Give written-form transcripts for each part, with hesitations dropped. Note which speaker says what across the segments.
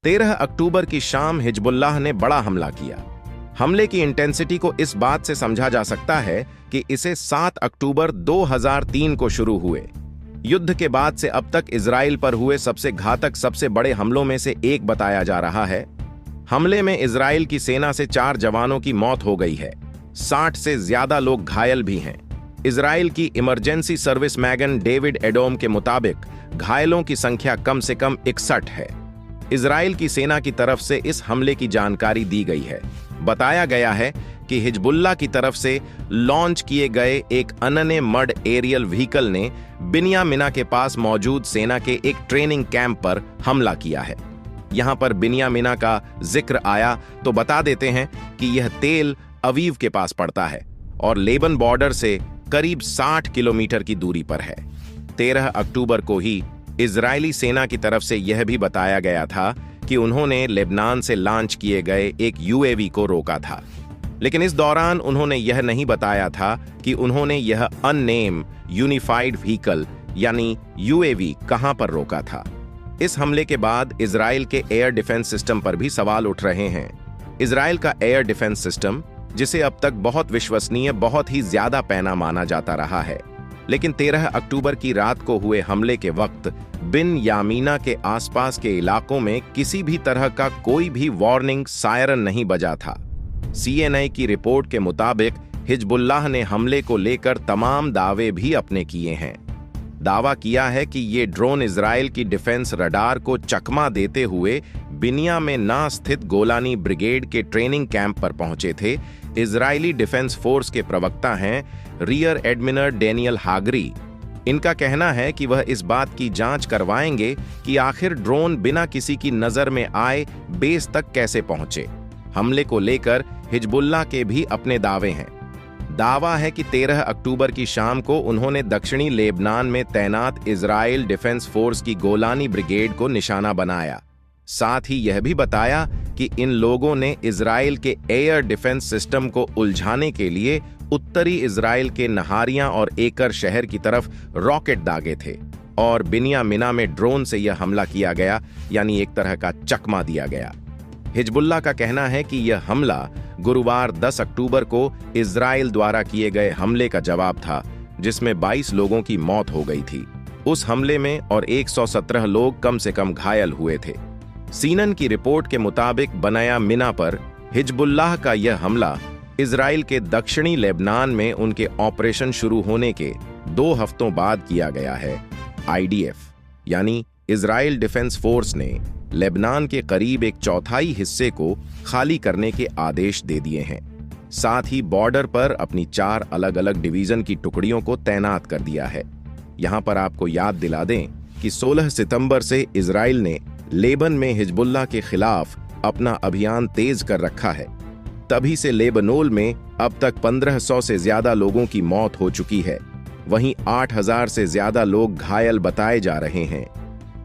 Speaker 1: 13 अक्टूबर की शाम हिजबुल्लाह ने बड़ा हमला किया। हमले की इंटेंसिटी को इस बात से समझा जा सकता है कि इसे 7 अक्टूबर 2003 को शुरू हुए युद्ध के बाद से अब तक इजराइल पर हुए सबसे घातक, सबसे बड़े हमलों में से एक बताया जा रहा है। हमले में इजराइल की सेना से 4 जवानों की मौत हो गई है, 60 से ज्यादा लोग घायल भी हैं। इजराइल की इमरजेंसी सर्विस मैगन डेविड एडोम के मुताबिक घायलों की संख्या कम से कम 61 है। इजराइल की सेना की तरफ से इस हमले की जानकारी दी गई है। बताया गया है कि हिजबुल्लाह की तरफ से लॉन्च किए गए एक अनने मड एरियल व्हीकल ने बिन्यामिना के पास मौजूद सेना के एक ट्रेनिंग कैंप पर हमला किया है। यहां पर बिन्यामिना का जिक्र आया तो बता देते हैं कि यह तेल अवीव के पास पड़ता है और लेबन बॉर्डर से करीब 60 किलोमीटर की दूरी पर है। 13 अक्टूबर को ही इजरायली सेना की तरफ से यह भी बताया गया था कि उन्होंने लेबनान से लॉन्च किए गए एक यूएवी को रोका था, लेकिन इस दौरान उन्होंने यह नहीं बताया था कि उन्होंने यह अननेम यूनिफाइड व्हीकल यानी यूएवी कहां पर रोका था। इस हमले के बाद इजराइल के एयर डिफेंस सिस्टम पर भी सवाल उठ रहे हैं। इजराइल का एयर डिफेंस सिस्टम, जिसे अब तक बहुत विश्वसनीय, बहुत ही ज्यादा पैना माना जाता रहा है, लेकिन 13 अक्टूबर की रात को हुए हमले के वक्त बिन्यामीना के आसपास के इलाकों में किसी भी तरह का कोई भी वार्निंग सायरन नहीं बजा था। सीएनआई की रिपोर्ट के मुताबिक हिजबुल्लाह ने हमले को लेकर तमाम दावे भी अपने किए हैं। दावा किया है कि ये ड्रोन इजराइल की डिफेंस रडार को चकमा देते हुए बिन्यामिना स्थित गोलानी ब्रिगेड के ट्रेनिंग कैंप पर पहुंचे थे। इजरायली डिफेंस फोर्स के प्रवक्ता हैं रियर एडमिरल डेनियल हागरी। इनका कहना है कि वह इस बात की जांच करवाएंगे कि आखिर ड्रोन बिना किसी की नजर में आए बेस तक कैसे पहुंचे। हमले को लेकर हिजबुल्लाह के भी अपने दावे हैं। दावा है कि 13 अक्टूबर की शाम को उन्होंने दक्षिणी लेबनान में तैनात इजराइल डिफेंस फोर्स की गोलानी ब्रिगेड को निशाना बनाया। साथ ही यह भी बताया कि इन लोगों ने इजराइल के एयर डिफेंस सिस्टम को उलझाने के लिए उत्तरी इजराइल के नहारियां और एकर शहर की तरफ रॉकेट दागे थे और बिन्यामिना में ड्रोन से यह हमला किया गया, यानी एक तरह का चकमा दिया गया। हिजबुल्लाह का कहना है कि यह हमला गुरुवार 10 अक्टूबर को इजराइल द्वारा किए गए हमले का जवाब था, जिसमें 22 लोगों की मौत हो गई थी। उस हमले में और 117 लोग कम से कम घायल हुए थे। सीनन की रिपोर्ट के मुताबिक बिन्यामिना पर हिजबुल्लाह का यह हमला इजराइल के दक्षिणी लेबनान में उनके ऑपरेशन शुरू होने के 2 हफ्तों बाद किया गया है। आईडीएफ यानी इजराइल डिफेंस फोर्स ने लेबनान के करीब 1/4 हिस्से को खाली करने के आदेश दे दिए हैं। साथ ही बॉर्डर पर अपनी 4 अलग अलग डिवीजन की टुकड़ियों को तैनात कर दिया है। यहां पर आपको याद दिला दें कि 16 सितंबर से इजराइल ने लेबन में हिजबुल्लाह के खिलाफ अपना अभियान तेज कर रखा है। तभी से लेबनोन में अब तक 1500 से ज्यादा लोगों की मौत हो चुकी है। वहीं 8000 से ज्यादा लोग घायल बताए जा रहे हैं।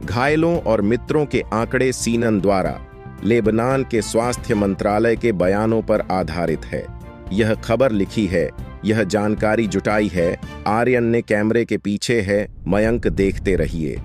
Speaker 1: घायलों और मित्रों के आंकड़े सीनन द्वारा लेबनान के स्वास्थ्य मंत्रालय के बयानों पर आधारित है। यह खबर लिखी है, यह जानकारी जुटाई है। आर्यन ने कैमरे के पीछे है। मयंक देखते रहिए।